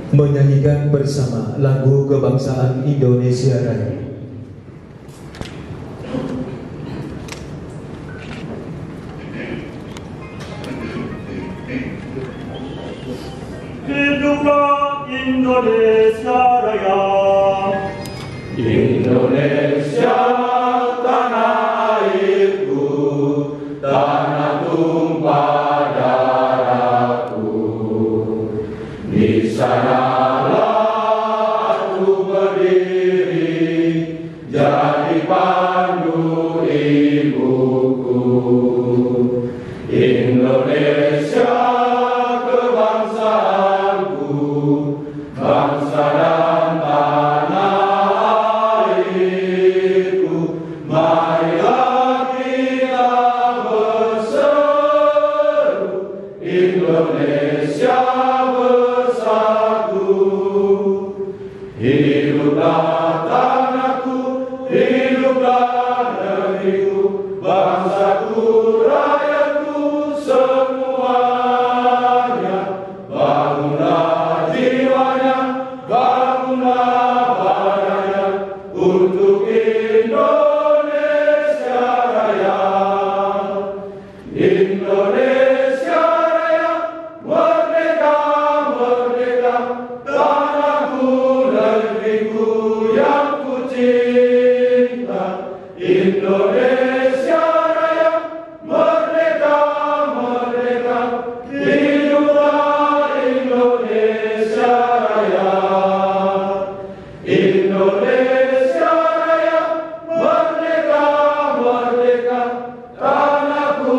Menyanyikan bersama lagu kebangsaan Indonesia Raya. Hiduplah Indonesia Raya. Indonesia tanah airku, tanah tumpah darahku. Di sanalah aku berdiri, jadi pandu ibuku. Indonesia kebangsaanku, bangsa dan tanah airku. Marilah kita berseru, Indonesia bersatu. Hiduplah tanahku, hiduplah negeriku, bangsaku, rakyatku semuanya. Bangunlah jiwanya, bangunlah badannya untuk Indonesia Raya. Indonesia Raya, merdeka, merdeka, tanahku, negeriku yang ku cinta. Indonesia Raya, merdeka, merdeka, hiduplah Indonesia Raya. Indonesia Raya, merdeka, merdeka, tanahku,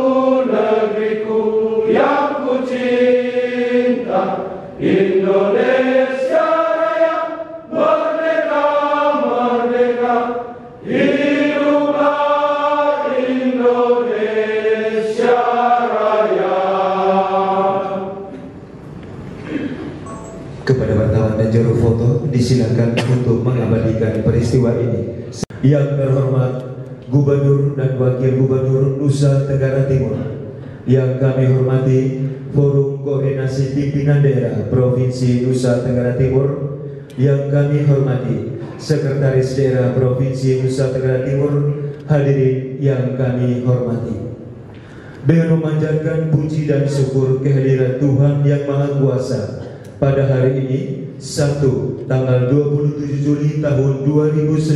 negeriku yang ku cinta. Indonesia Raya, merdeka, merdeka, hiduplah Indonesia Raya. Kepada wartawan dan juru foto disilakan untuk mengabadikan peristiwa ini. Yang terhormat Gubernur dan Wakil Gubernur Nusa Tenggara Timur, yang kami hormati Forum Koordinasi Pimpinan Daerah Provinsi Nusa Tenggara Timur, yang kami hormati Sekretaris Daerah Provinsi Nusa Tenggara Timur, hadirin yang kami hormati. Dengan memanjatkan puji dan syukur kehadiran Tuhan Yang Maha Kuasa, pada hari ini, Sabtu, tanggal 27 Juli tahun 2019,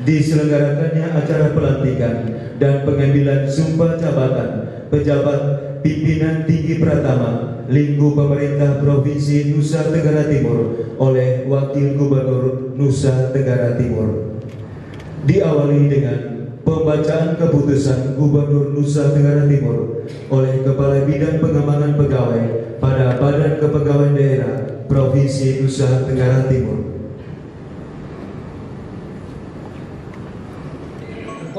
diselenggarakannya acara pelantikan dan pengambilan sumpah jabatan pejabat pimpinan tinggi Pratama lingkup pemerintah Provinsi Nusa Tenggara Timur oleh Wakil Gubernur Nusa Tenggara Timur. Diawali dengan pembacaan keputusan Gubernur Nusa Tenggara Timur oleh Kepala Bidang Pengembangan Pegawai pada Badan Kepegawaian Daerah Provinsi Nusa Tenggara Timur.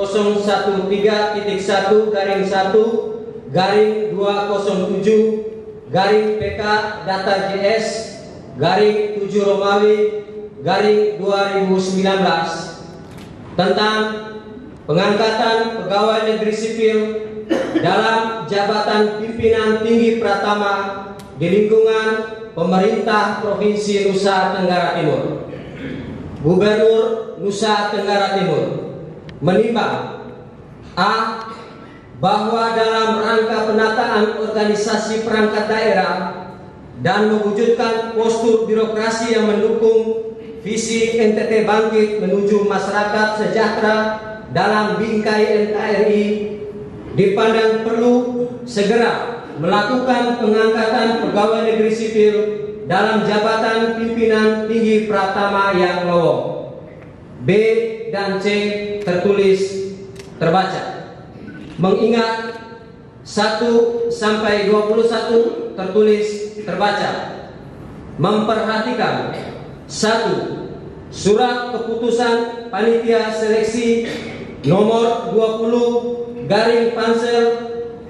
013.1/1/207 Data JS /7 Romawi /2019 tentang pengangkatan pegawai negeri sipil dalam jabatan pimpinan tinggi Pratama di lingkungan pemerintah Provinsi Nusa Tenggara Timur. Gubernur Nusa Tenggara Timur menimbang A. Bahwa dalam rangka penataan organisasi perangkat daerah dan mewujudkan postur birokrasi yang mendukung visi NTT bangkit menuju masyarakat sejahtera dalam bingkai NKRI, dipandang perlu segera melakukan pengangkatan pegawai negeri sipil dalam jabatan pimpinan tinggi Pratama yang lowong. B dan C tertulis terbaca. Mengingat 1 sampai 21 tertulis terbaca. Memperhatikan 1. Surat keputusan panitia seleksi nomor 20 garing Pansel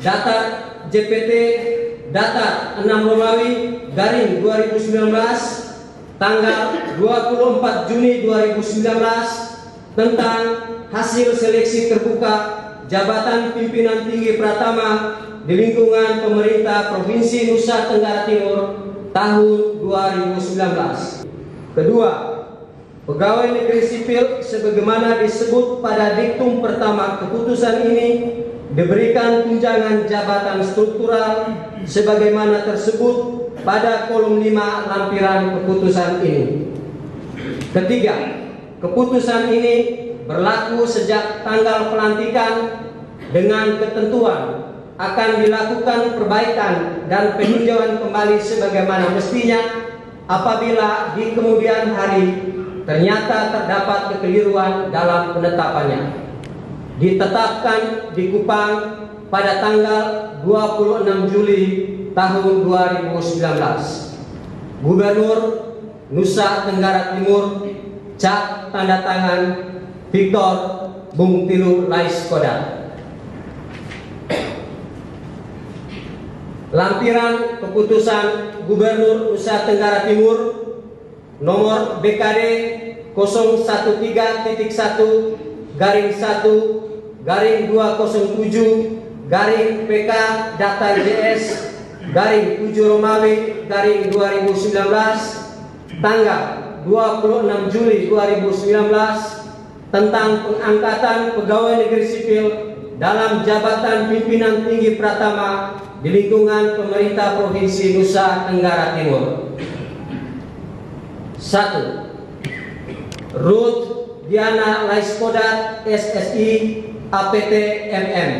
Datar JPT Datar 6 Romawi garing 2019 tanggal 24 Juni 2019 tentang hasil seleksi terbuka jabatan pimpinan tinggi Pratama di lingkungan pemerintah Provinsi Nusa Tenggara Timur tahun 2019. Kedua, pegawai negeri sipil sebagaimana disebut pada diktum pertama keputusan ini diberikan tunjangan jabatan struktural sebagaimana tersebut pada kolom 5 lampiran keputusan ini. Ketiga, keputusan ini berlaku sejak tanggal pelantikan dengan ketentuan akan dilakukan perbaikan dan peninjauan kembali sebagaimana mestinya apabila di kemudian hari ternyata terdapat kekeliruan dalam penetapannya. Ditetapkan di Kupang pada tanggal 26 Juli tahun 2019. Gubernur Nusa Tenggara Timur, cap tanda tangan Victor Bung Tilu Laiskodat. Lampiran keputusan Gubernur Nusa Tenggara Timur nomor BKD 013.1/1/207/PK data JS /7 Romawi /2019 tanggal 26 Juli 2019 tentang pengangkatan pegawai negeri sipil dalam jabatan pimpinan tinggi Pratama di lingkungan pemerintah Provinsi Nusa Tenggara Timur. 1. Ruth Diana Laiskodat SSI APT MM,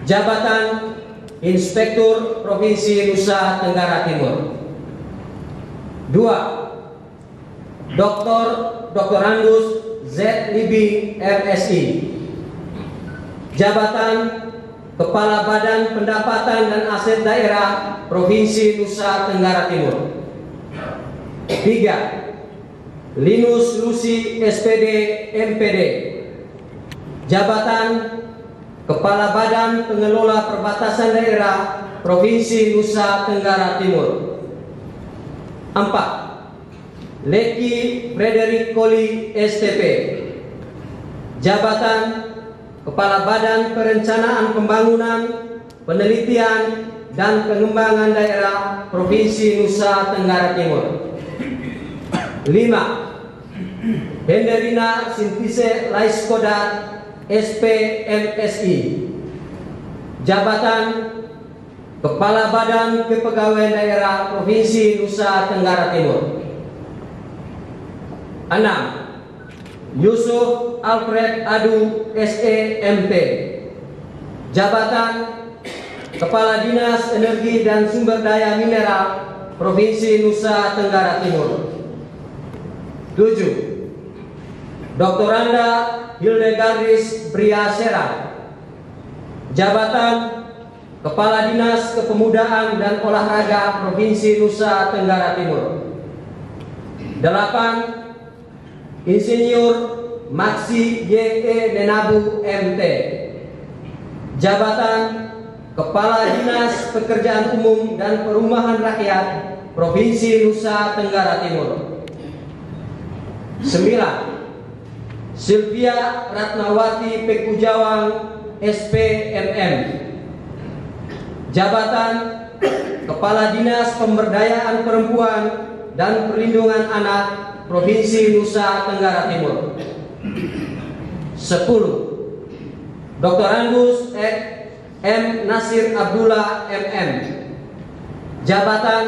jabatan Inspektur Provinsi Nusa Tenggara Timur. 2. Dr. Andus Z. Libing MSI, jabatan Kepala Badan Pendapatan dan Aset Daerah Provinsi Nusa Tenggara Timur. 3. Linus Lucy SPD MPD, jabatan Kepala Badan Pengelola Perbatasan Daerah Provinsi Nusa Tenggara Timur. 4. Leki Frederick Koli STP, jabatan Kepala Badan Perencanaan Pembangunan, Penelitian dan Pengembangan Daerah Provinsi Nusa Tenggara Timur. 5. Henderina Sintise Laiskodat SPMSI, jabatan Kepala Badan Kepegawaian Daerah Provinsi Nusa Tenggara Timur. 6. Yusuf Alfred Adu SEMT, jabatan Kepala Dinas Energi dan Sumber Daya Mineral Provinsi Nusa Tenggara Timur. 7. Dr. Anda Hildegardis Briasera, jabatan Kepala Dinas Kepemudaan dan Olahraga Provinsi Nusa Tenggara Timur. 8. Insinyur Maksi Y.E. Nenabu MT, jabatan Kepala Dinas Pekerjaan Umum dan Perumahan Rakyat Provinsi Nusa Tenggara Timur. 9. Sylvia Ratnawati Pekujawang SPMM, jabatan Kepala Dinas Pemberdayaan Perempuan dan Perlindungan Anak Provinsi Nusa Tenggara Timur. 10. Dr. Andus M. Nasir Abdullah MM, jabatan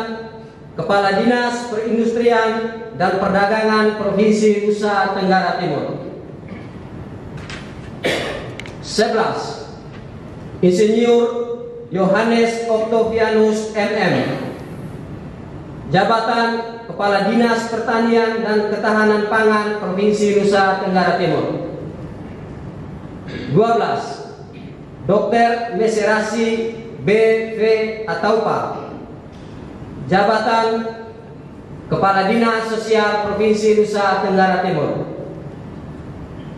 Kepala Dinas Perindustrian dan Perdagangan Provinsi Nusa Tenggara Timur. 11. Insinyur Yohanes Octavianus MM, jabatan Kepala Dinas Pertanian dan Ketahanan Pangan Provinsi Nusa Tenggara Timur. 12. Dr. Meserasi B.V. Ataupa, jabatan Kepala Dinas Sosial Provinsi Nusa Tenggara Timur.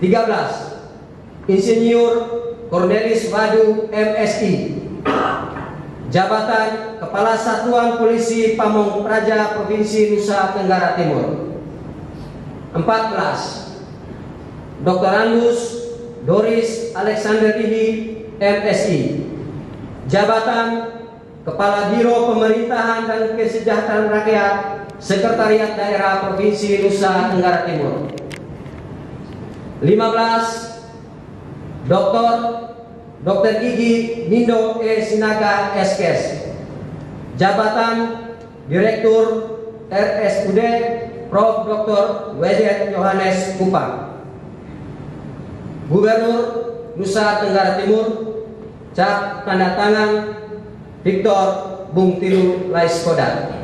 13. Insinyur Cornelis Wadu MSI, jabatan Kepala Satuan Polisi Pamong Praja Provinsi Nusa Tenggara Timur. 14. Dr. Andus Doris Alexander Rihi, MSI. Jabatan Kepala Biro Pemerintahan dan Kesejahteraan Rakyat, Sekretariat Daerah Provinsi Nusa Tenggara Timur. 15. Dr. Gigi Nindo E. Sinaga, SKS. Jabatan Direktur RSUD Prof. Dr. W.J. Yohanes Kupang. Gubernur Nusa Tenggara Timur, cap tanda tangan Victor Bung Tilu Laiskodat.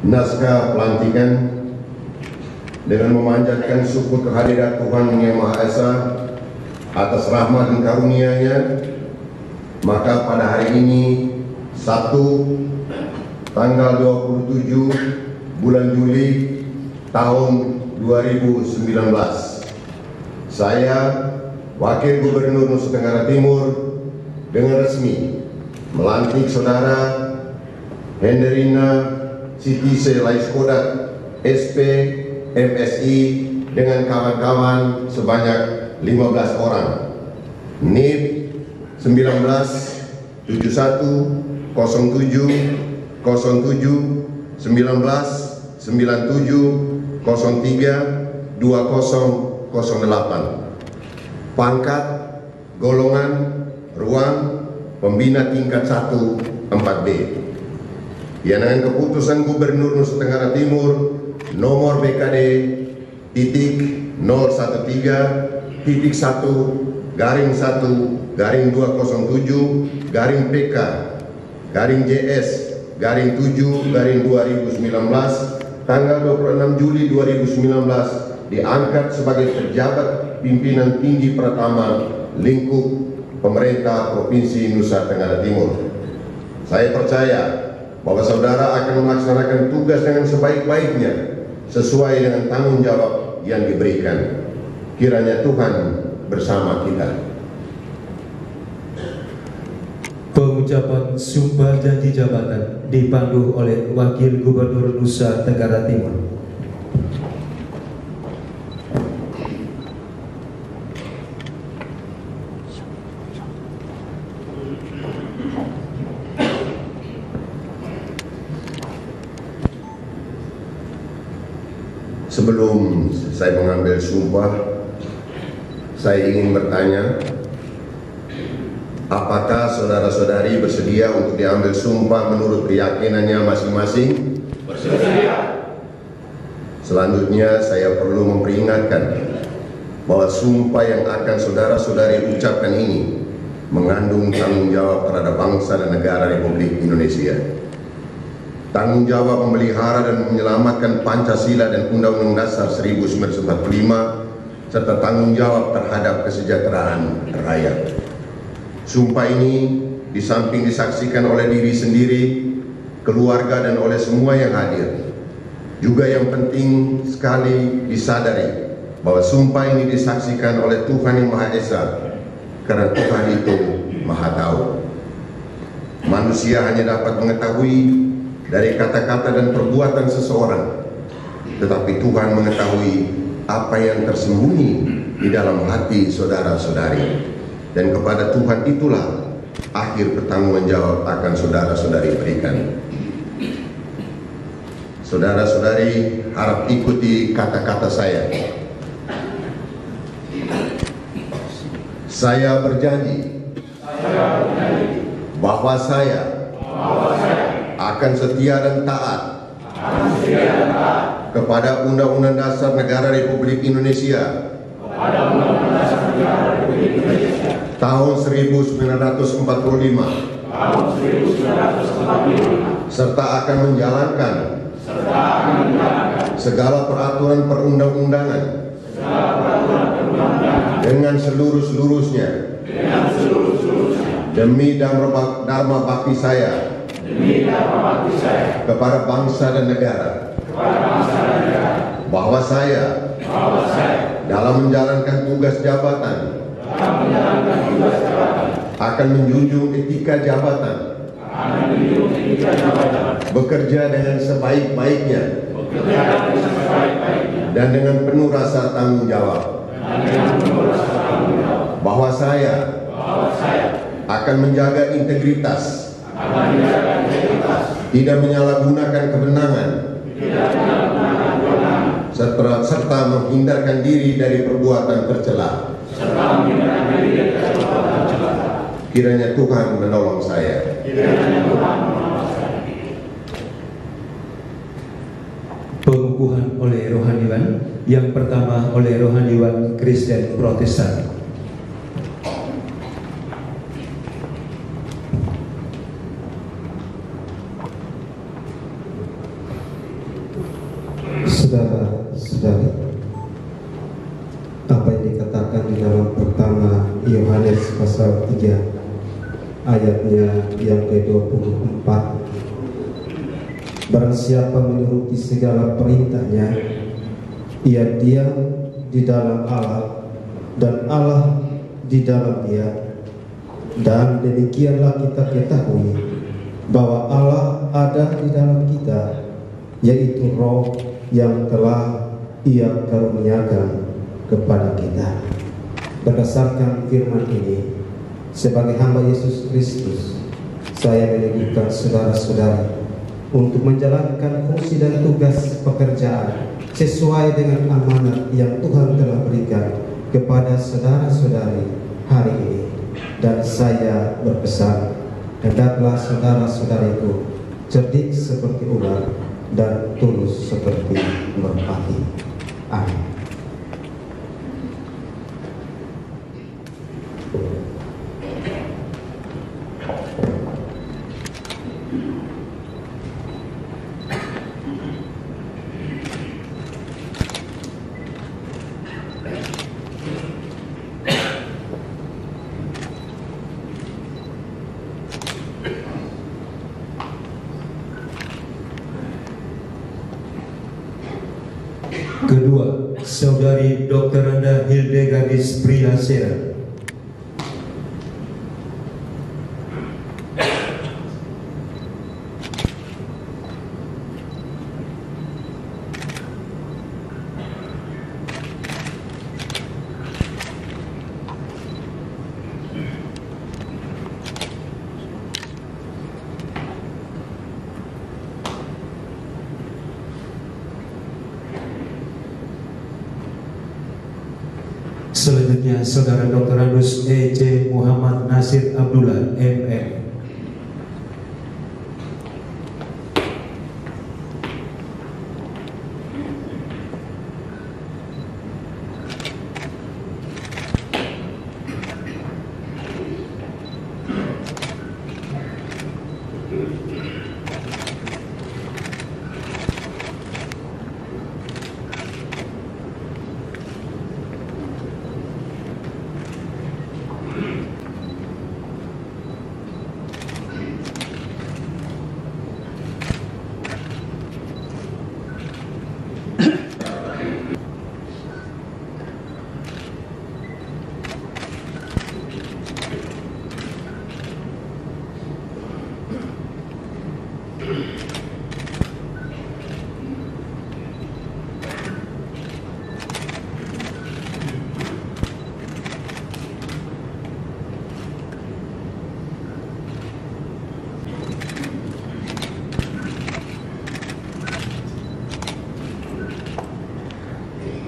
Naskah pelantikan. Dengan memanjatkan syukur kehadirat Tuhan Yang Maha Esa atas rahmat dan karunia-Nya, maka pada hari ini, Sabtu, tanggal 27 bulan Juli tahun 2019, saya, Wakil Gubernur Nusa Tenggara Timur, dengan resmi melantik Saudara Henderina Sitise Laiskodat, SP, MSI, dengan kawan-kawan sebanyak 15 orang. NIP 19 71 07 07 19 97 03 2008. Pangkat, golongan, ruang, pembina tingkat 1 4B. Yang dengan keputusan Gubernur Nusa Tenggara Timur nomor BKD titik 013 titik 1 garing 1 garing 207 garing PK garing JS garing 7 garing 2019 tanggal 26 Juli 2019 diangkat sebagai pejabat pimpinan tinggi pertama lingkup pemerintah Provinsi Nusa Tenggara Timur. Saya percaya bahwa saudara akan melaksanakan tugas dengan sebaik-baiknya sesuai dengan tanggung jawab yang diberikan. Kiranya Tuhan bersama kita. Pengucapan sumpah janji jabatan dipandu oleh Wakil Gubernur Nusa Tenggara Timur. Sebelum saya mengambil sumpah, saya ingin bertanya, apakah saudara-saudari bersedia untuk diambil sumpah menurut keyakinannya masing-masing? Bersedia. Selanjutnya saya perlu memperingatkan bahwa sumpah yang akan saudara-saudari ucapkan ini mengandung tanggung jawab terhadap bangsa dan negara Republik Indonesia. Tanggung jawab memelihara dan menyelamatkan Pancasila dan Undang-Undang Dasar 1945 serta tanggung jawab terhadap kesejahteraan rakyat. Sumpah ini di samping disaksikan oleh diri sendiri, keluarga dan oleh semua yang hadir, juga yang penting sekali disadari bahwa sumpah ini disaksikan oleh Tuhan Yang Maha Esa, karena Tuhan itu Maha Tahu. Manusia hanya dapat mengetahui dari kata-kata dan perbuatan seseorang, tetapi Tuhan mengetahui apa yang tersembunyi di dalam hati saudara-saudari, dan kepada Tuhan itulah akhir pertanggungjawab akan saudara-saudari berikan. Saudara-saudari harap ikuti kata-kata saya. Saya berjanji bahwa saya akan setia dan taat kepada Undang-Undang Dasar Negara Republik Indonesia tahun 1945 serta akan menjalankan segala peraturan perundang-undangan dengan seluruh-seluruhnya demi dharma bakti saya kepada bangsa dan negara, bahwa saya dalam menjalankan tugas jabatan akan menjunjung etika jabatan, bekerja dengan sebaik-baiknya dan dengan penuh rasa tanggung jawab bahwa saya akan menjaga integritas, tidak menyalahgunakan kewenangan, serta menghindarkan diri dari perbuatan tercela. Kiranya Tuhan menolong saya. Pengukuhan oleh rohaniwan. Yang pertama oleh rohaniwan Kristen Protestan. Saudara-saudari, apa yang dikatakan di dalam pertama Yohanes pasal 3 ayatnya yang ke-24, barang siapa menuruti segala perintahnya, ia diam di dalam Allah dan Allah di dalam dia, dan demikianlah kita ketahui bahwa Allah ada di dalam kita, yaitu Roh yang telah Ia karuniakan kepada kita. Berdasarkan firman ini, sebagai hamba Yesus Kristus, saya menitipkan saudara-saudari untuk menjalankan fungsi dan tugas pekerjaan sesuai dengan amanat yang Tuhan telah berikan kepada saudara-saudari hari ini. Dan saya berpesan, hendaklah saudara-saudariku cerdik seperti ular dan tulus seperti merpati. Amin. Kedua, Saudari Dr. Randa Hildegardis Priyasera. Selanjutnya, Saudara Dr. Andus E.C. Muhammad Nasir Abdullah, M.M.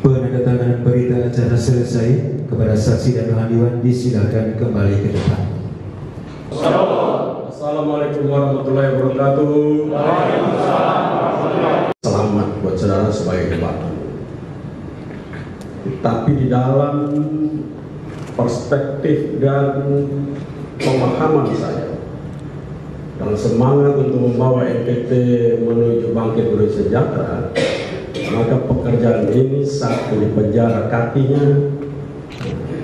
Penandatanganan berita acara selesai. Kepada saksi dan rohaniwan disilakan kembali ke depan. Assalamualaikum warahmatullahi wabarakatuh. Selamat buat saudara sebagai jemaat. Tapi di dalam perspektif dan pemahaman saya, dalam semangat untuk membawa MPT menuju bangkit menuju sejahtera, maka pekerjaan ini satu di penjara kakinya,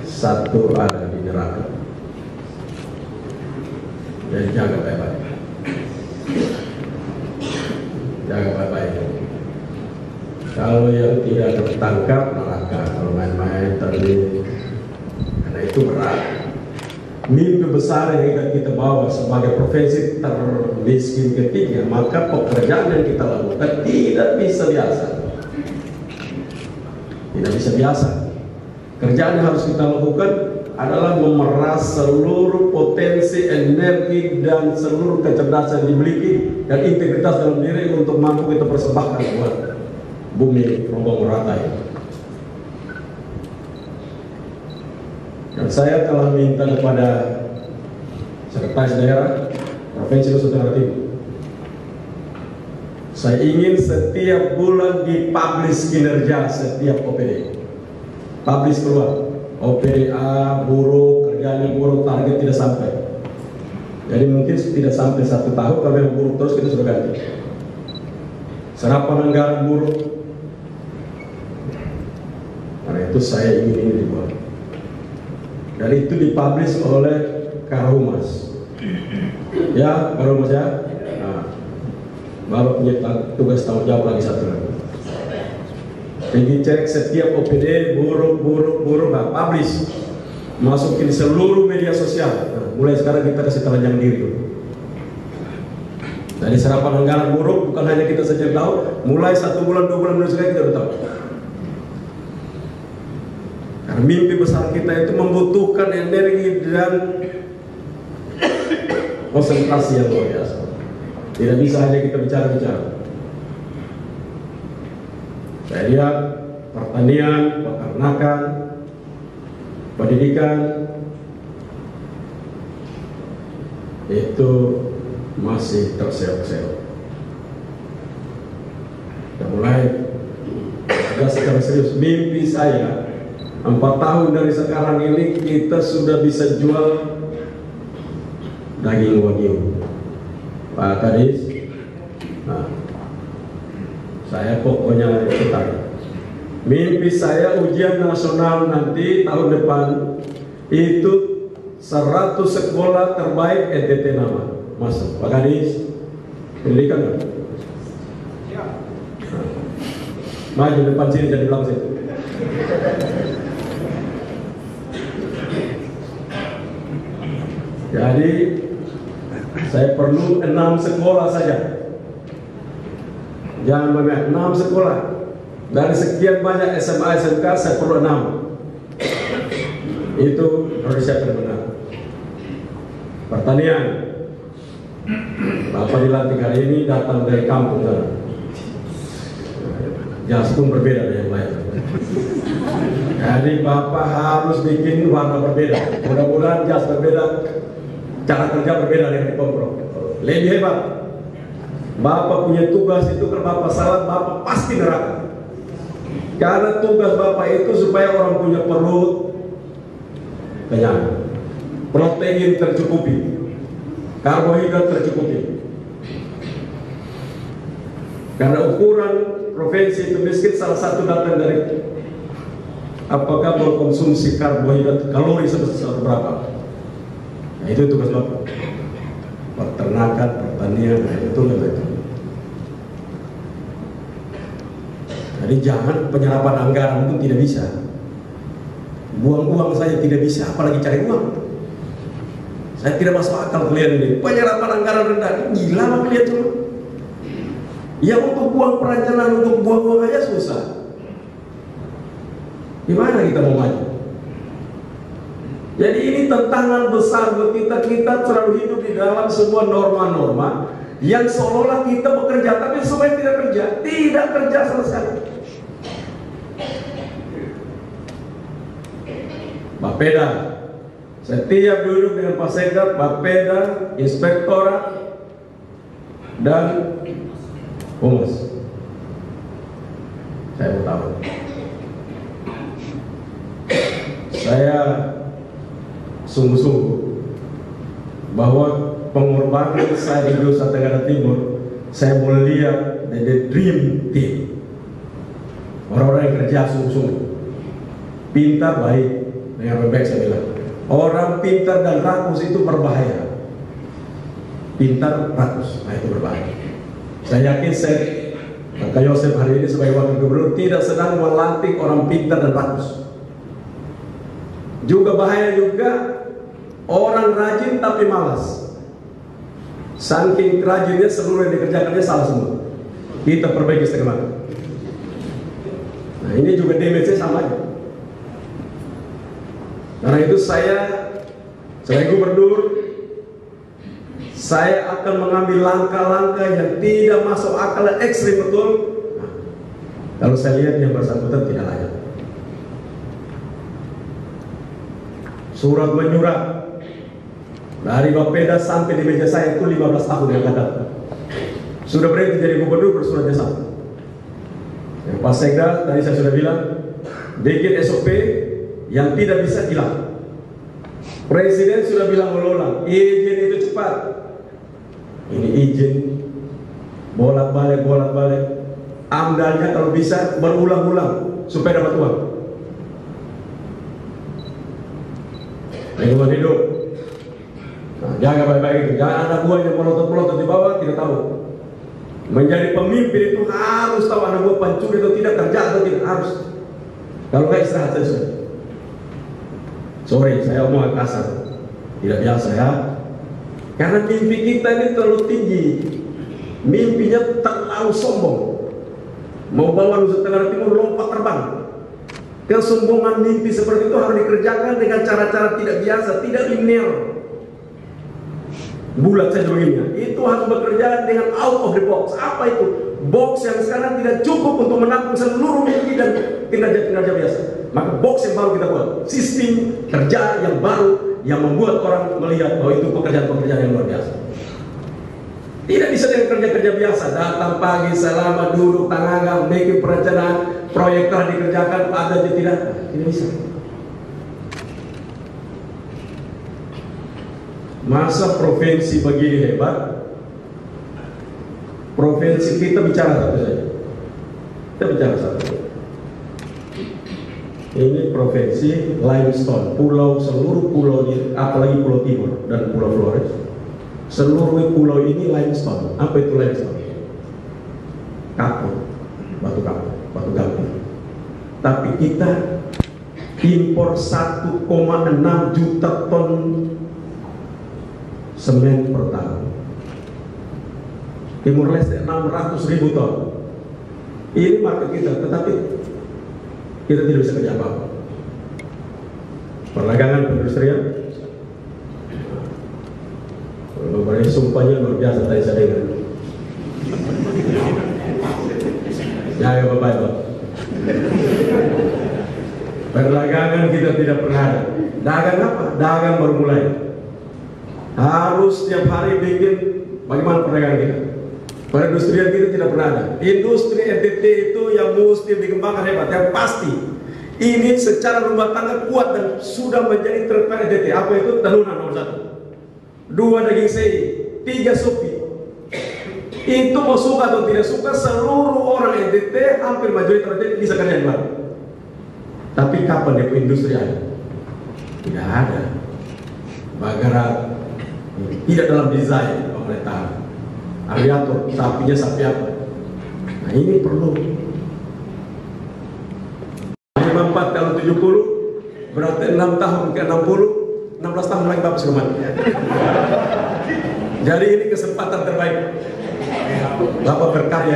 satu ada di neraka. Jadi jaga baik-baik. Jaga baik-baik. Kalau yang tidak tertangkap neraka, kalau main-main tadi, karena itu berat. mimpi besar yang kita bawa sebagai provinsi termiskin ketiga, maka pekerjaan yang kita lakukan tidak bisa biasa. Tidak bisa biasa. Kerjaan yang harus kita lakukan adalah memeras seluruh potensi, energi, dan seluruh kecerdasan yang dimiliki dan integritas dalam diri untuk mampu kita persembahkan buat bumi Rombong Rata ini. Dan saya telah minta kepada sekretaris daerah Provinsi Nusa Tenggara Timur, saya ingin setiap bulan dipublish kinerja setiap OPD, publish keluar OPD A buruk, kerjanya buruk, target tidak sampai. Jadi mungkin tidak sampai 1 tahun, kalau yang buruk terus kita sudah ganti. Serapan anggaran buruk. Karena itu saya ingin ini dibuat. Dan itu dipublish oleh Karumas. Ya, Karumas ya. Nah, Bapak punya tugas tanggung jawab lagi satu lagi. Jadi cek setiap OPD buruk, nah, publish, masukin seluruh media sosial. Nah, mulai sekarang kita kasih telanjang diri dulu. Dari serapan anggaran buruk bukan hanya kita saja tahu, mulai 1 bulan 2 bulan sekali kita udah tahu. Karena mimpi besar kita itu membutuhkan energi dan konsentrasi yang luar biasa. Tidak bisa hanya kita bicara-bicara. Saya lihat pertanian, peternakan, pendidikan itu masih terseok-seok. Kita mulai ada secara serius. Mimpi saya 4 tahun dari sekarang ini kita sudah bisa jual daging wagyu. Pak Kadis, nah, saya pokoknya ikutan. Mimpi saya ujian nasional nanti tahun depan itu 100 sekolah terbaik NTT nama masuk. Pak Kadis, pendidikan nggak? Ya. Nah, maju depan sini jadi belakang situ. Jadi saya perlu 6 sekolah saja. Jangan banyak, 6 sekolah. Dari sekian banyak SMA, SMK, saya perlu 6. Itu harus saya benar. Pertanian. Bapak dilantik hari ini datang dari kampung sana. Jas pun berbeda dari yang lain. Jadi Bapak harus bikin warna berbeda. Mudah-mudahan jas berbeda, cara kerja berbeda dengan di Pemprov. Lebih hebat. Bapak punya tugas itu, kalau Bapak salah, Bapak pasti neraka. Karena tugas Bapak itu supaya orang punya perut kenyang, protein tercukupi, karbohidrat tercukupi. Karena ukuran provinsi itu miskin salah satu datang dari apakah mengkonsumsi karbohidrat, kalori sebesar berapa. Nah, itu tugas Bapak. Peternakan, pertanian, itu lebih. Jadi jangan penyerapan anggaran pun tidak bisa. Buang uang saja tidak bisa, apalagi cari uang. Saya tidak masuk akal kalian ini. Penyerapan anggaran rendah, gila lah kalian cuma. Ya untuk buang perencanaan, untuk buang uang aja susah. Gimana kita mau maju? Jadi ini tantangan besar buat kita. Kita selalu hidup di dalam sebuah norma-norma yang seolah-olah kita bekerja, tapi sebenarnya tidak kerja. Tidak kerja sama sekali. Bapeda, setiap duduk dengan Pak Sekda, Bapeda, Inspektorat, dan Humas. Saya mau tahu. Saya sungguh-sungguh bahwa pengorbanan saya di Nusa Tenggara Timur, saya mau lihat the dream team, orang-orang yang kerja sungguh-sungguh, pintar, baik. Yang baik saya bilang, orang pintar dan rakus itu berbahaya. Pintar, rakus, nah itu berbahaya. Saya yakin Pak Yosef hari ini sebagai wakil gubernur tidak sedang melantik orang pintar dan rakus. Juga bahaya juga Orang rajin tapi malas. Saking rajinnya seluruh yang dikerjakannya salah semua. Kita perbaiki setengah mati. Nah ini juga damage-nya sama aja. Karena itu saya sebagai gubernur, saya akan mengambil langkah-langkah yang tidak masuk akal dan ekstrim betul. Nah, kalau saya lihat yang bersangkutan tidak layak. Surat menyurat dari Bapeda sampai di meja saya itu 15 tahun yang akan datang. Sudah berhenti jadi gubernur bersurat jasa. Yang Pak Sekda tadi saya sudah bilang, bikin SOP yang tidak bisa hilang. Presiden sudah bilang berulang, izin itu cepat. Ini izin bolak-balik. Amdalnya kalau bisa berulang-ulang supaya dapat uang. Lingkungan hidup. Nah, jaga baik-baik itu. Jangan ada buah yang melotot-melotot di bawah, tidak tahu. Menjadi pemimpin itu harus tahu anak buah pencuri atau tidak, kerja atau tidak, harus. Kalau nggak istirahat saja. Sorry, saya omong kasar. Tidak biasa ya. Karena mimpi kita ini terlalu tinggi. Mimpinya terlalu sombong. Mau bawa Nusa Tenggara Timur lompat terbang. Kesombongan mimpi seperti itu harus dikerjakan dengan cara-cara tidak biasa, tidak linear. Bulat saja begini. Itu harus bekerja dengan out of the box. Apa itu? Box yang sekarang tidak cukup untuk menampung seluruh mimpi dan kinerja-kinerja biasa. Maka box yang baru kita buat. Sistem kerja yang baru yang membuat orang melihat bahwa itu pekerjaan-pekerjaan yang luar biasa. Tidak bisa dengan kerja-kerja biasa. Datang pagi, selama duduk, tangga, bikin perencanaan, proyek telah dikerjakan, ada aja tidak bisa. Masa provinsi begini hebat, provinsi kita bicara satu saja. Kita bicara satu. Ini provinsi limestone, seluruh pulau ini, apalagi Pulau Timur dan Pulau Flores. Seluruh pulau ini limestone. Apa itu limestone? Kapur, batu kapur, batu gamping. Tapi kita impor 1,6 juta ton semen per tahun. Timur Leste 600.000 ton. Ini market kita, tetapi kita tidak bisa kerja apa-apa. Perdagangan, perindustrian, berani sumpahnya luar biasa tadi saya dengar. Jaga bapak-bapak. Perdagangan kita tidak pernah ada. Dagang apa? Dagang baru mulai. Harus setiap hari bikin bagaimana perdagangan kita. Perindustrian kita tidak pernah ada. Industri NTT itu yang mesti dikembangkan hebat. Yang pasti ini secara rumah tangga kuat dan sudah menjadi terpilih NTT. Apa itu? Tenunan nomor 1, 2 daging sei, 3 supi. Itu mau suka atau tidak suka, seluruh orang NTT hampir mayoritas NTT bisa kerja di luar. Tapi kapan dia industri ada? Tidak ada. Bagaimana tidak dalam desain pemerintah. Ariatur, sapinya sapi apa? Nah ini perlu. 54 kalau 70 berarti 6 tahun ke 60, 16 tahun lagi Bapak sudah mati. Jadi ini kesempatan terbaik Bapak berkarya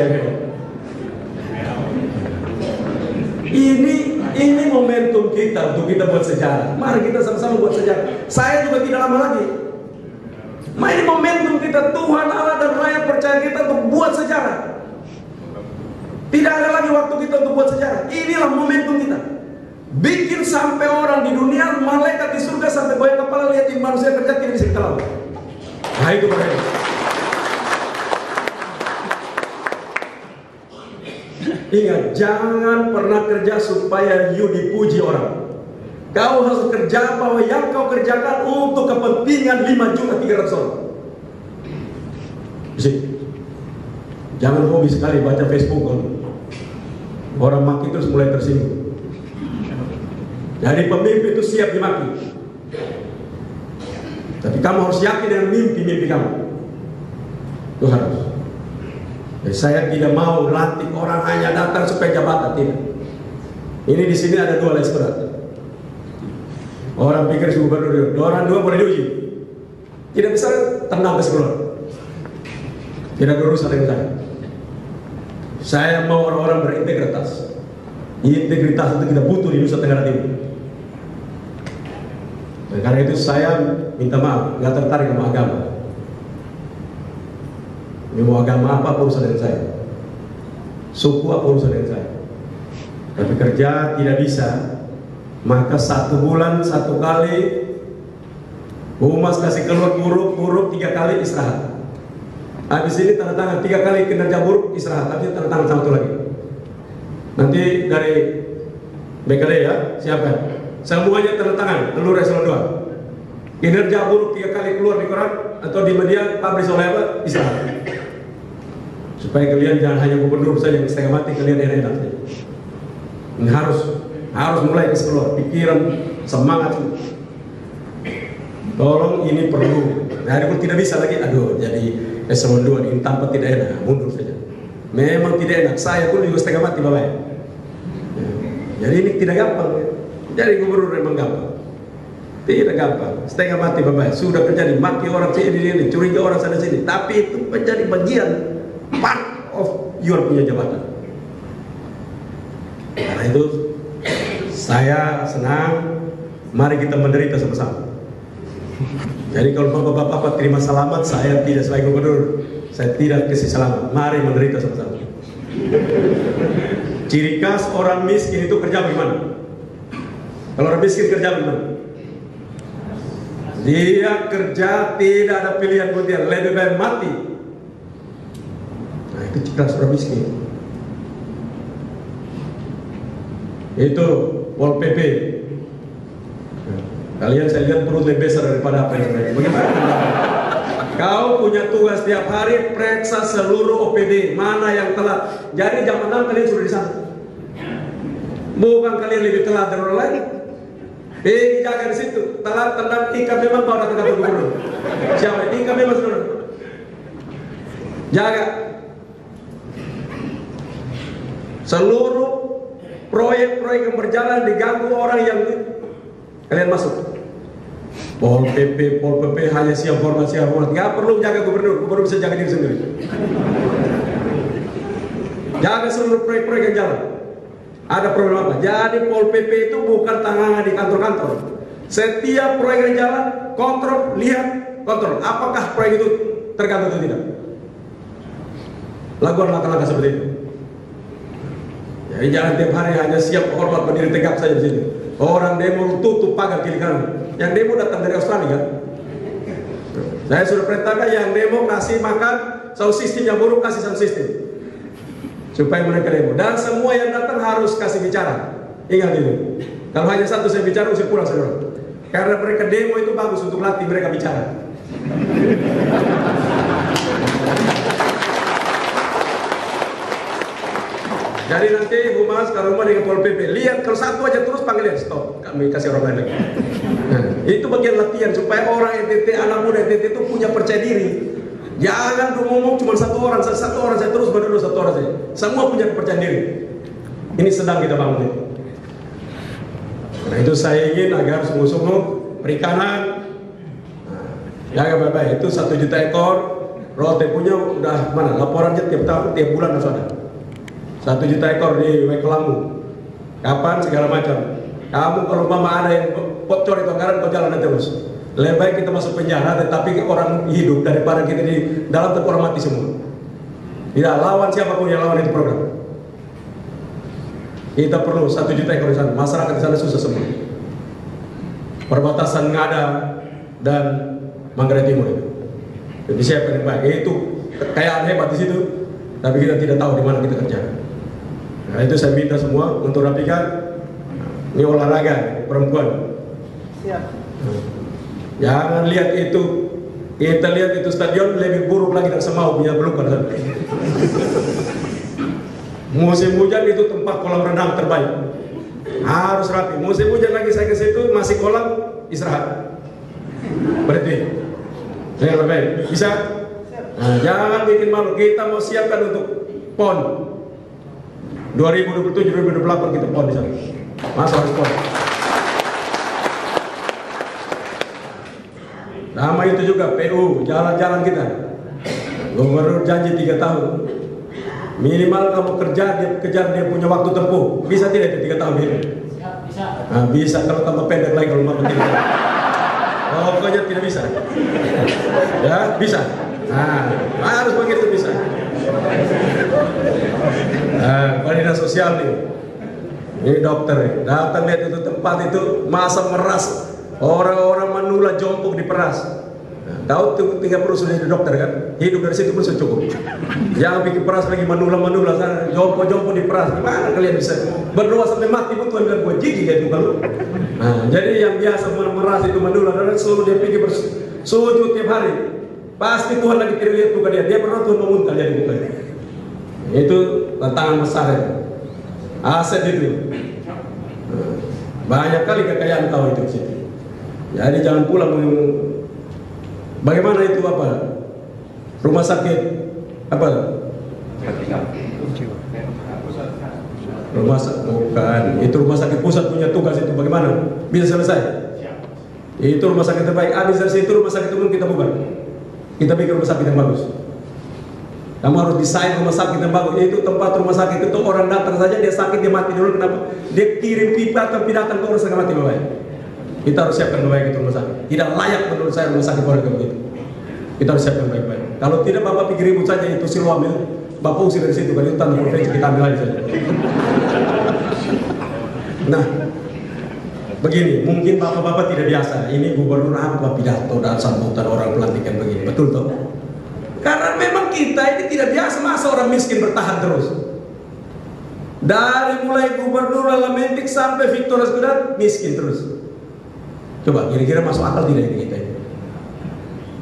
ini momentum kita untuk kita buat sejarah. Mari kita sama-sama buat sejarah. Saya juga tidak lama lagi. Ini momentum kita, Tuhan Allah dan rakyat percaya kita untuk buat sejarah. Tidak ada lagi waktu kita untuk buat sejarah. Inilah momentum kita. Bikin sampai orang di dunia, malaikat di surga sampai goyang kepala lihat manusia kerja tidak bisa kita lawan. Nah itu mereka. Ingat, jangan pernah kerja supaya you dipuji orang. Kau harus kerja bahwa yang kau kerjakan untuk kepentingan 5.300.000 orang. Jangan hobi sekali baca Facebook. Orang maki terus mulai tersinggung. Jadi pemimpin itu siap dimaki. Tapi kamu harus yakin dengan mimpi-mimpi kamu. Itu harus. Jadi saya tidak mau lantik orang hanya datang supaya jabatan, tidak. Ini di sini ada 2 les berat. Orang pikir si gubernur, orang dua boleh diuji. Tidak bisa tenang ke keluar. Tidak berurusan dengan saya. Saya mau orang-orang berintegritas. Integritas itu kita butuh di Nusa Tenggara Timur. Dan karena itu saya minta maaf, nggak tertarik sama agama. Ini mau agama apa urusan dengan saya, suku apa urusan dengan saya. Tapi kerja tidak bisa, maka 1 bulan 1 kali Humas kasih keluar buruk 3 kali istirahat. Habis ini tanda tangan 3 kali kinerja buruk istirahat, habis tanda tangan sama itu lagi. Nanti dari BKD ya, siapkan semuanya tanda tangan seluruh eselon 2. Kinerja buruk 3 kali keluar di koran atau di media publish oleh apa? Istirahat. Supaya kalian jangan hanya gubernur saja yang setengah mati, kalian enak-enak. Ini harus mulai keluar pikiran, semangat. Tolong ini perlu. Nah, pun tidak bisa lagi. Aduh, jadi eselon 2 ini tanpa tidak enak, mundur saja. Memang tidak enak. Saya pun juga setengah mati bapak. Jadi ini tidak gampang. Jadi gubernur memang gampang. Tidak gampang. Setengah mati bapak. Sudah terjadi maki orang sini, curiga orang sana sini. Tapi itu menjadi bagian part of your punya jabatan. Karena itu saya senang. Mari kita menderita sama-sama. Jadi kalau bapak-bapak terima selamat, saya tidak sebagai gubernur, saya tidak kasih selamat. Mari menderita sama-sama. Ciri khas orang miskin itu kerja bagaimana? Kalau orang miskin kerja bagaimana? Dia kerja tidak ada pilihan buat dia, lebih baik mati. Nah itu ciri khas orang miskin. Itu Pol PP. Kalian saya lihat perut lebih besar daripada apa yang sebenarnya. Bagaimana? Kau punya tugas tiap hari periksa seluruh OPD mana yang telat. Jadi jam 6 kalian sudah di sana. Bukan kalian lebih telat dari orang lain. Jaga di situ. Telat tendang ikan memang kau datang ke gubernur. Siapa? Ikan memang saudara. Jaga. Seluruh proyek-proyek yang berjalan diganggu orang yang kalian masuk. Pol PP hanya siap format. Nggak perlu jaga gubernur bisa jaga diri sendiri. Jaga seluruh proyek-proyek yang jalan. Ada problem apa? Jadi Pol PP itu bukan tangannya di kantor-kantor. Setiap proyek yang jalan, kontrol, lihat, kontrol. Apakah proyek itu terganggu atau tidak? Lakukan langkah-langkah seperti itu. Jadi jangan tiap hari hanya siap hormat berdiri tegak saja di sini. Orang demo tutup pagar kiri kanan. Yang demo datang dari Australia kan? Saya sudah perintahkan yang demo kasih makan sound system yang buruk, kasih sound system supaya mereka demo. Dan semua yang datang harus kasih bicara. Ingat itu. Kalau hanya satu saya bicara, usir pulang saudara. Karena mereka demo itu bagus untuk latih mereka bicara. Jadi nanti Humas ke rumah dengan Pol PP, lihat kalau satu aja terus panggilnya stop, kami kasih orang lain lagi. Nah, itu bagian latihan supaya orang NTT, anak muda NTT itu punya percaya diri. Jangan ngomong cuma satu orang saya terus berdua satu orang saja. Semua punya kepercayaan diri. Ini sedang kita bangun itu. Nah itu saya ingin agar sungguh-sungguh perikanan, jaga baik-baik itu 1 juta ekor. Rote punya udah mana? Laporannya tiap tahun, tiap bulan harus ada. 1 juta ekor di Wekelambu. Kapan segala macam. Kamu kalau mama ada yang bocor itu anggaran kau jalan terus. Lebih baik kita masuk penjara tetapi orang hidup daripada kita di dalam tempat orang mati semua. Tidak lawan siapapun yang lawan itu program. Kita perlu 1 juta ekor di sana. Masyarakat di sana susah semua. Perbatasan Ngada dan Manggarai Timur itu. Jadi siapa yang baik? Itu kekayaan hebat di situ. Tapi kita tidak tahu di mana kita kerja. Nah itu saya minta semua untuk rapikan. Ini olahraga perempuan. Siap. Jangan lihat itu. Kita lihat itu stadion lebih buruk lagi dan semau punya belukan. Musim hujan itu tempat kolam renang terbaik. Harus rapi. Musim hujan lagi saya ke situ masih kolam istirahat. Berarti. Saya lebih bisa. Nah, jangan bikin malu. Kita mau siapkan untuk PON 2027-2028 kita PON di sana. Masa harus PON. Nama itu juga PU, jalan-jalan kita. Gubernur janji 3 tahun. Minimal kamu kejar dia punya waktu tempuh. Bisa tidak itu 3 tahun ini? Bisa. Nah, bisa kalau tambah pendek lagi kalau mau tidak. Pokoknya tidak bisa. Ya, bisa. Nah, harus begitu bisa. Nah, dinas sosial nih. Ini dokter, datang lihat itu tempat itu masa meras. Orang-orang Manula jongkok diperas. Nah, tahu tinggal perlu sudah jadi dokter kan? Hidup dari situ pun sudah cukup. Jangan bikin peras lagi Manula sana, jongkok diperas. Gimana kalian bisa berdoa sampai mati pun Tuhan bilang gue jijik ya itu kalau. Nah, jadi yang biasa meras itu Manula dan selalu dia pikir bersujud tiap hari. Pasti Tuhan lagi tidak lihat muka dia. Dia pernah Tuhan memuntah lihat muka dia. Itu tantangan besar ya. Aset itu. Nah, banyak kali kekayaan tahu itu di situ. Jadi jangan pulang. Bagaimana itu apa? Rumah sakit apa? Rumah sakit bukan. Itu rumah sakit pusat punya tugas itu bagaimana? Bisa selesai? Itu rumah sakit terbaik. Habis dari situ rumah sakit umum kita bubar. Kita bikin rumah sakit yang bagus. Kamu harus desain rumah sakit yang bagus. Itu tempat rumah sakit itu orang datang saja dia sakit dia mati dulu. Kenapa? Dia kirim pipa atau datang ke orang setengah mati baik. Kita harus siapkan baik itu rumah sakit. Tidak layak menurut saya rumah sakit orang begitu. Kita harus siapkan baik-baik. Kalau tidak bapak pikir ribut saja itu silu ambil. Bapak usir dari situ kalau itu tanda provinsi kita ambil lagi saja. Nah, begini, mungkin bapak-bapak tidak biasa. Ini gubernur apa pidato dan sambutan orang pelantikan begini, betul toh? Karena memang kita ini tidak biasa masa orang miskin bertahan terus. Dari mulai gubernur Lamentik sampai Victor Escudat miskin terus. Coba kira-kira masuk akal tidak ini kita ini?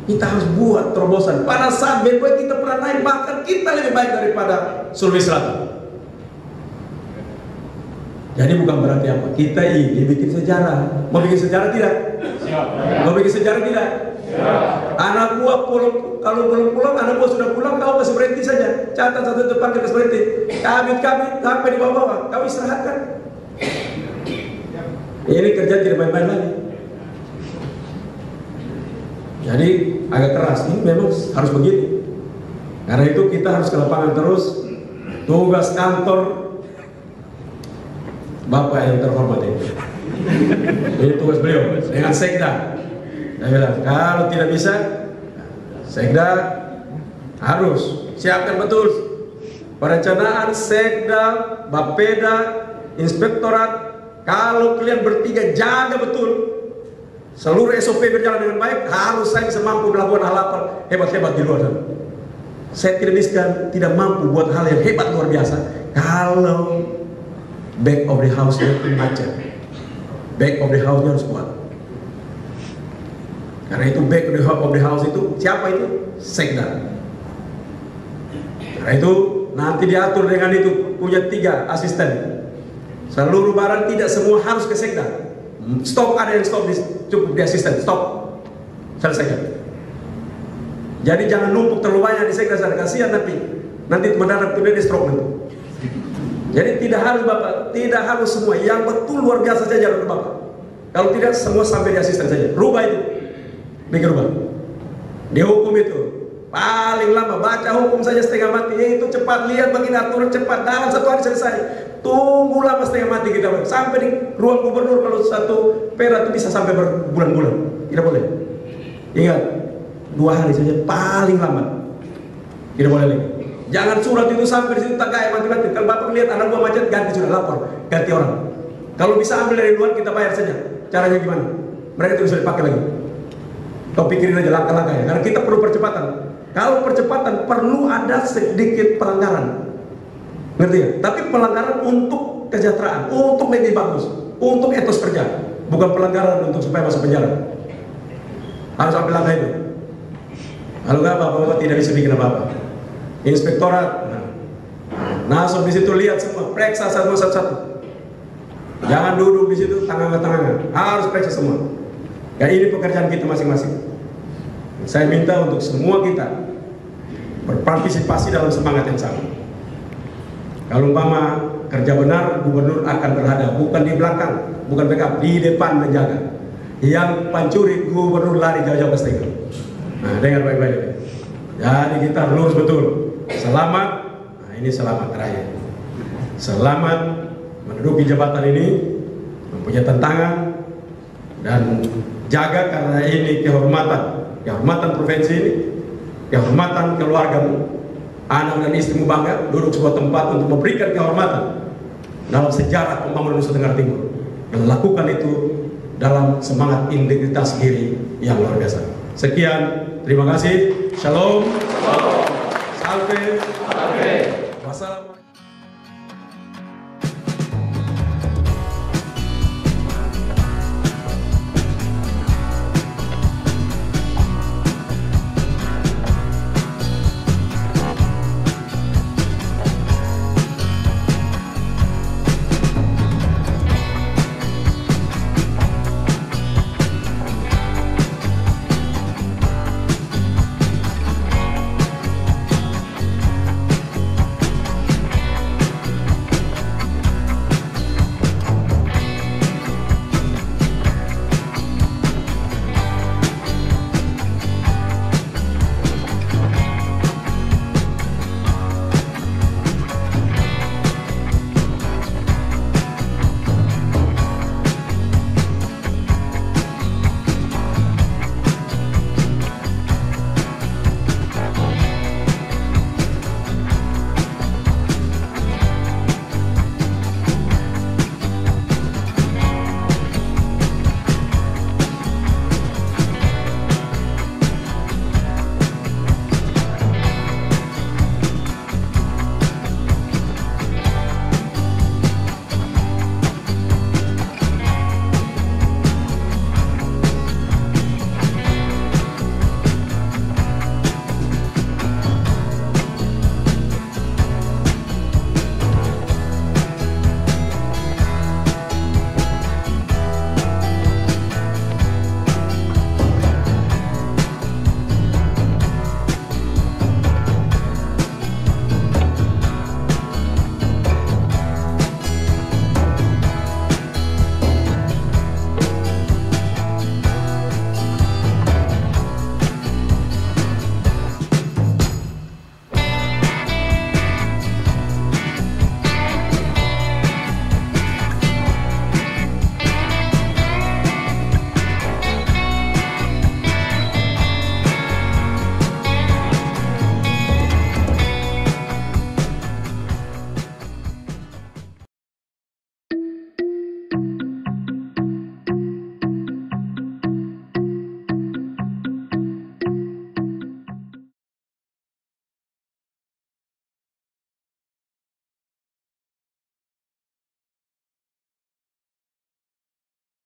Kita harus buat terobosan. Pada saat BPI kita pernah naik, bahkan kita lebih baik daripada Sulawesi Selatan. Jadi bukan berarti apa? Kita ini bikin sejarah. Mau bikin sejarah tidak? Siap. Mau bikin sejarah tidak? Siap. Anak buah pulang, kalau belum pulang, anak buah sudah pulang, kau masih berhenti saja. Catat satu depan kita berhenti. Kabit sampai di bawah-bawah. Kau istirahatkan. Ini kerja tidak main-main lagi. Jadi agak keras. Ini memang harus begitu. Karena itu kita harus ke lapangan terus. Tugas kantor Bapak yang terhormat ini tugas beliau dengan Sekda. Saya bilang kalau tidak bisa Sekda harus siapkan betul perencanaan Sekda, Bapeda, Inspektorat. Kalau kalian bertiga jaga betul seluruh SOP berjalan dengan baik, harus saya bisa mampu melakukan hal apa hebat-hebat di luar sana. Saya tidak mampu buat hal yang hebat luar biasa kalau back of the house-nya macet. Back of the house-nya harus kuat. Karena itu back of the house itu siapa itu? Sekda. Karena itu nanti diatur dengan itu punya 3 asisten. Seluruh barang tidak semua harus ke Sekda. Stop, ada yang stop cukup di asisten. Stop. Selesaikan. Jadi jangan numpuk terlalu banyak di Sekda sana, kasihan nanti mendadak dia stroke nanti. Jadi tidak harus Bapak, tidak harus semua. Yang betul luar biasa saja untuk Bapak. Kalau tidak semua sampai di asisten saja. Rubah itu. Bikin rubah. Di hukum itu paling lama baca hukum saja setengah mati. Itu cepat lihat begini aturan cepat dalam 1 hari selesai. Tunggu lama setengah mati kita sampai di ruang gubernur kalau 1 pera itu bisa sampai berbulan-bulan. Tidak boleh. Ingat 2 hari saja paling lama. Tidak boleh lagi. Jangan surat itu sampai di situ tak kayak mati-mati. Kalau Bapak lihat anak buah macet ganti sudah lapor, ganti orang. Kalau bisa ambil dari luar kita bayar saja. Caranya gimana? Mereka tidak bisa dipakai lagi. Kau pikirin aja langkah-langkahnya. Karena kita perlu percepatan. Kalau percepatan perlu ada sedikit pelanggaran. Ngerti ya? Tapi pelanggaran untuk kesejahteraan, untuk lebih bagus, untuk etos kerja, bukan pelanggaran untuk supaya masuk penjara. Harus ambil langkah itu. Kalau nggak Bapak tidak bisa bikin apa-apa. Inspektorat, Nasab di situ lihat semua, periksa satu-satu. Jangan duduk di situ tangan-tangan, harus periksa semua. Ya ini pekerjaan kita masing-masing. Saya minta untuk semua kita berpartisipasi dalam semangat yang sama. Kalau umpama kerja benar, gubernur akan berada bukan di belakang, bukan backup, di depan menjaga. yang pencuri gubernur lari jauh-jauh ke Stego. Nah, dengar baik-baik. Jadi kita lurus betul. Selamat. Nah, ini selamat terakhir. Selamat menduduki jabatan ini, mempunyai tantangan, dan jaga karena ini kehormatan provinsi ini, kehormatan keluargamu, anak dan istrimu bangga duduk sebuah tempat untuk memberikan kehormatan dalam sejarah pembangunan Nusa Tenggara Timur, dan lakukan itu dalam semangat integritas diri yang luar biasa. Sekian, terima kasih. Shalom. Salve. Wassalamualaikum.